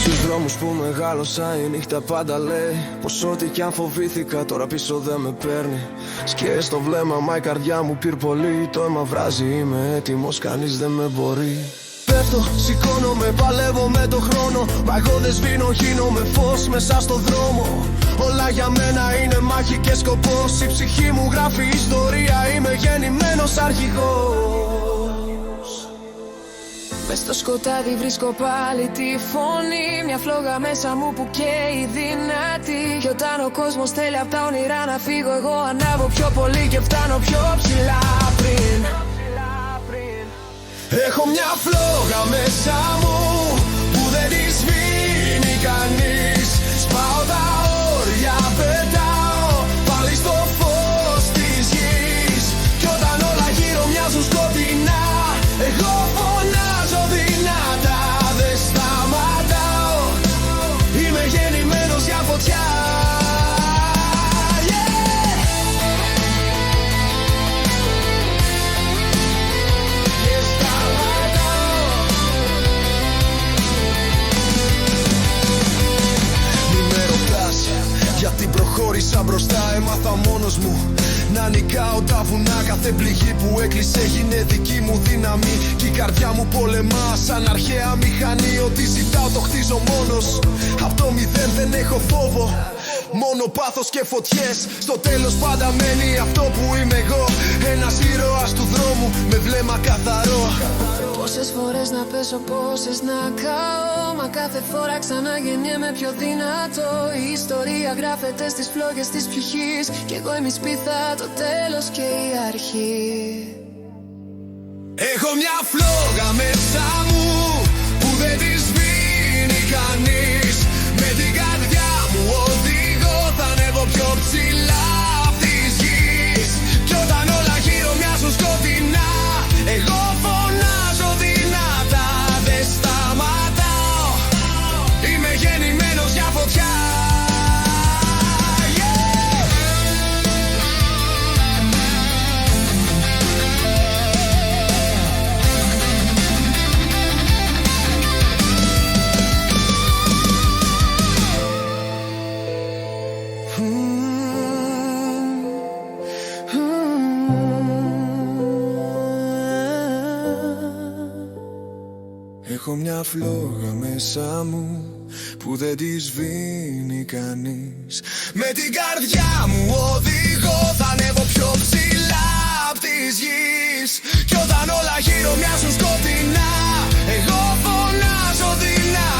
Στους δρόμους που μεγάλωσα η νύχτα πάντα λέει πως ό,τι κι αν φοβήθηκα τώρα πίσω δεν με παίρνει. Σκιές στο βλέμμα, μα η καρδιά μου πυρπολεί. Το αίμα βράζει, είμαι έτοιμος, κανείς δεν με μπορεί. Πέφτω, σηκώνομαι, παλεύω με το χρόνο. Μα εγώ δεν σβήνω, γίνομαι φως μέσα στο δρόμο. Όλα για μένα είναι μάχη και σκοπός. Η ψυχή μου γράφει ιστορία, είμαι γεννημένος αρχηγός. Μες στο σκοτάδι βρίσκω πάλι τη φωνή. Μια φλόγα μέσα μου που καίει δυνατή. Κι όταν ο κόσμος θέλει απ' τα όνειρά να φύγω, εγώ ανάβω πιο πολύ και φτάνω πιο ψηλά πριν. Έχω μια φλόγα μέσα μου που δεν τη σβήνει κανείς. Σπάω τα όρια, πετάω πάλι στο φως της γης. Κι όταν όλα γύρω μοιάζουν σκοτεινά, εγώ φωνάζω δυνατά, δεν σταματάω. Είμαι γεννημένος για φωτιά. Γιατί προχώρησα μπροστά, έμαθα μόνος μου να νικάω τα βουνά. Κάθε πληγή που έκλεισε έγινε δική μου δύναμη. Κι η καρδιά μου πολεμά σαν αρχαία μηχανή. Ό,τι ζητάω το χτίζω μόνος. Απ' το μηδέν δεν έχω φόβο, μόνο πάθος και φωτιές. Στο τέλος πάντα μένει αυτό που είμαι εγώ, ένας ήρωας του δρόμου με βλέμμα καθαρό. Πόσες φορές να πέσω, πόσες να καώ, μα κάθε φορά ξαναγεννιέμαι πιο δυνατό. Η ιστορία γράφεται στις φλόγες της ψυχής. Κι εγώ είμαι η σπίθα, το τέλος και η αρχή. Έχω μια φλόγα μέσα μου που δεν τη σβήνει κανείς. Με την καρδιά μου οδηγώ, θα ανέβω πιο ψηλά απ' της γης. Κι όταν όλα γύρω μοιάζουν σκοτεινά, εγώ φωνάζω δυνατά, δεν σταματάω. Είμαι γεννημένος για φωτιά. Έχω μια φλόγα μέσα μου που δεν τη σβήνει κανείς. Με την καρδιά μου οδηγώ, θα ανέβω πιο ψηλά απ' της γης. Κι όταν όλα γύρω μοιάζουν σκοτεινά,